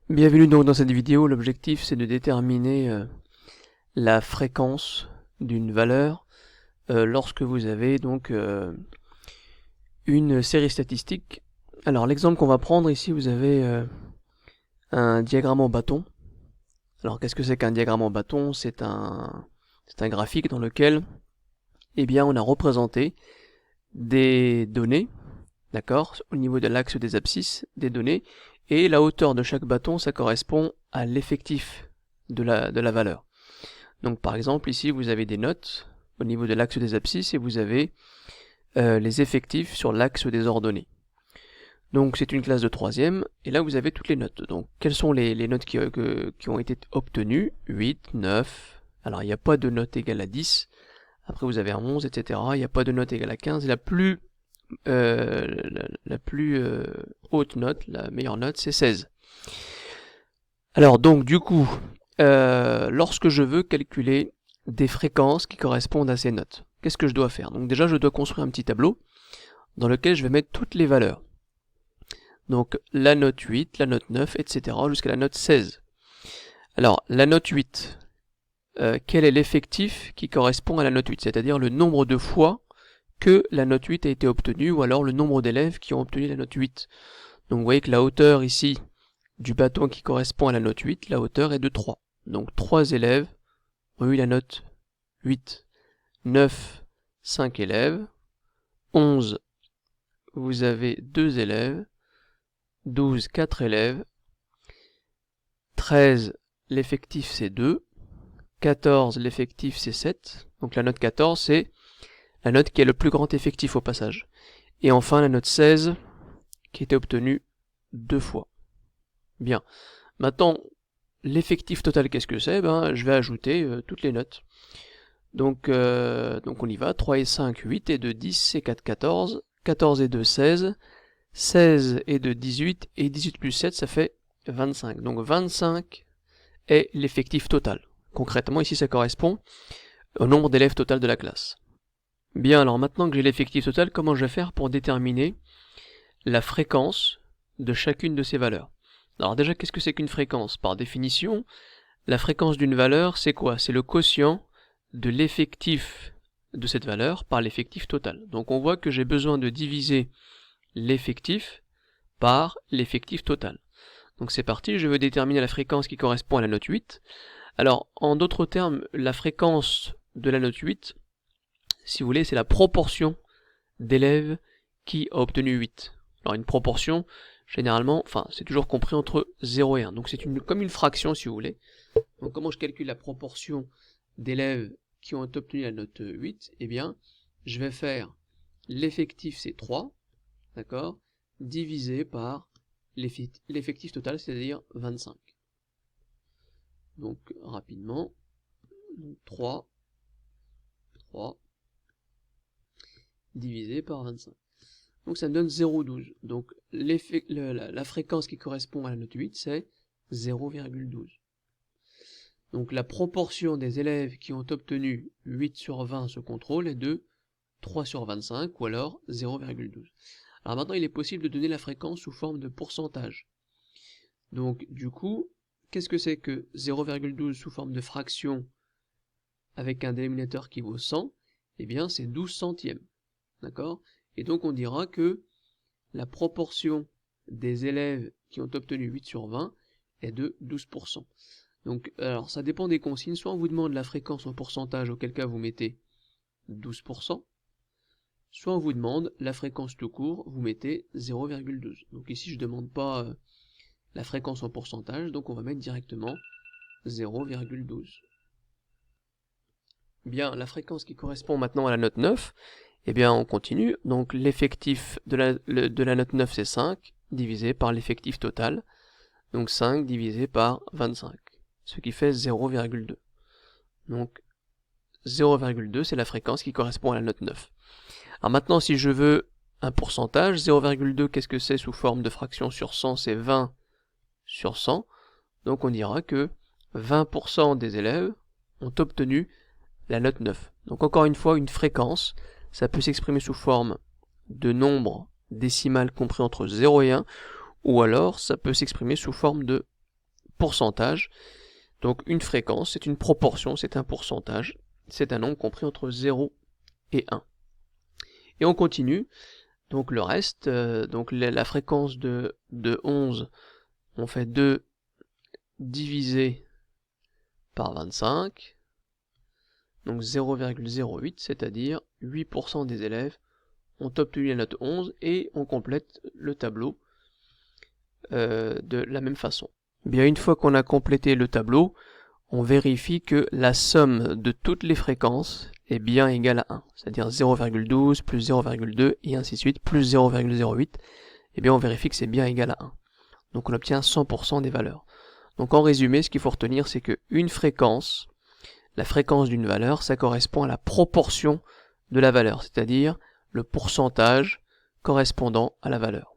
Bienvenue donc dans cette vidéo. L'objectif c'est de déterminer la fréquence d'une valeur lorsque vous avez donc une série statistique. Alors l'exemple qu'on va prendre ici, vous avez un diagramme en bâton. Alors qu'est-ce que c'est qu'un diagramme en bâton? C'est un graphique dans lequel on a représenté des données, d'accord, au niveau de l'axe des abscisses, des données, et la hauteur de chaque bâton, ça correspond à l'effectif de la valeur. Donc par exemple, ici, vous avez des notes au niveau de l'axe des abscisses et vous avez les effectifs sur l'axe des ordonnées. Donc c'est une classe de troisième, et là vous avez toutes les notes. Donc quelles sont les notes qui ont été obtenues? 8, 9, alors il n'y a pas de note égale à 10, après vous avez un 11, etc. Il n'y a pas de note égale à 15, et la plus haute note, la meilleure note, c'est 16. Alors donc du coup, lorsque je veux calculer des fréquences qui correspondent à ces notes, qu'est-ce que je dois faire? Donc déjà je dois construire un petit tableau dans lequel je vais mettre toutes les valeurs. Donc la note 8, la note 9, etc. jusqu'à la note 16. Alors la note 8, quel est l'effectif qui correspond à la note 8? C'est-à-dire le nombre de fois que la note 8 a été obtenue, ou alors le nombre d'élèves qui ont obtenu la note 8. Donc vous voyez que la hauteur ici du bâton qui correspond à la note 8, la hauteur est de 3. Donc 3 élèves ont eu la note 8. 9, 5 élèves. 11, vous avez 2 élèves. 12, 4 élèves. 13, l'effectif c'est 2. 14, l'effectif c'est 7. Donc la note 14, c'est la note qui a le plus grand effectif au passage. Et enfin la note 16, qui était obtenue 2 fois. Bien. Maintenant, l'effectif total, qu'est-ce que c'est? Je vais ajouter toutes les notes. Donc on y va. 3 et 5, 8 et 2, 10 et 4, 14. 14 et 2, 16. 16 et 2, 18. Et 18 plus 7, ça fait 25. Donc 25 est l'effectif total. Concrètement, ici, ça correspond au nombre d'élèves total de la classe. Bien, alors maintenant que j'ai l'effectif total, comment je vais faire pour déterminer la fréquence de chacune de ces valeurs? Alors déjà, qu'est-ce que c'est qu'une fréquence? Par définition, la fréquence d'une valeur, c'est quoi? C'est le quotient de l'effectif de cette valeur par l'effectif total. Donc on voit que j'ai besoin de diviser l'effectif par l'effectif total. Donc c'est parti, je veux déterminer la fréquence qui correspond à la note 8. Alors, en d'autres termes, la fréquence de la note 8, si vous voulez, c'est la proportion d'élèves qui a obtenu 8. Alors une proportion, généralement, c'est toujours compris entre 0 et 1. Donc c'est comme une fraction si vous voulez. Donc comment je calcule la proportion d'élèves qui ont obtenu la note 8? Eh bien, je vais faire l'effectif, c'est 3, d'accord, divisé par l'effectif total, c'est-à-dire 25. Donc rapidement, 3 divisé par 25. Donc ça me donne 0,12. Donc la fréquence qui correspond à la note 8, c'est 0,12. Donc la proportion des élèves qui ont obtenu 8 sur 20 ce contrôle est de 3 sur 25, ou alors 0,12. Alors maintenant, il est possible de donner la fréquence sous forme de pourcentage. Donc du coup, qu'est-ce que c'est que 0,12 sous forme de fraction avec un dénominateur qui vaut 100? Eh bien, c'est 12 centièmes. D'accord? Et donc on dira que la proportion des élèves qui ont obtenu 8 sur 20 est de 12%. Donc, alors ça dépend des consignes, soit on vous demande la fréquence en pourcentage, auquel cas vous mettez 12%, soit on vous demande la fréquence tout court, vous mettez 0,12. Donc ici je ne demande pas la fréquence en pourcentage, donc on va mettre directement 0,12. Bien, la fréquence qui correspond maintenant à la note 9, eh bien on continue, donc l'effectif de la note 9 c'est 5, divisé par l'effectif total, donc 5 divisé par 25, ce qui fait 0,2. Donc 0,2 c'est la fréquence qui correspond à la note 9. Alors maintenant si je veux un pourcentage, 0,2 qu'est-ce que c'est sous forme de fraction sur 100? C'est 20 sur 100, donc on dira que 20% des élèves ont obtenu la note 9. Donc encore une fois, une fréquence, ça peut s'exprimer sous forme de nombre décimal compris entre 0 et 1, ou alors ça peut s'exprimer sous forme de pourcentage. Donc une fréquence, c'est une proportion, c'est un pourcentage, c'est un nombre compris entre 0 et 1. Et on continue, donc le reste, donc la fréquence de 11, on fait 2 divisé par 25, donc 0,08, c'est-à-dire 8% des élèves ont obtenu la note 11, et on complète le tableau de la même façon. Bien, une fois qu'on a complété le tableau, on vérifie que la somme de toutes les fréquences est bien égale à 1, c'est-à-dire 0,12 plus 0,2 et ainsi de suite, plus 0,08, et bien on vérifie que c'est bien égal à 1. Donc on obtient 100% des valeurs. Donc en résumé, ce qu'il faut retenir, c'est qu'une fréquence, la fréquence d'une valeur, ça correspond à la proportion de la valeur, c'est-à-dire le pourcentage correspondant à la valeur.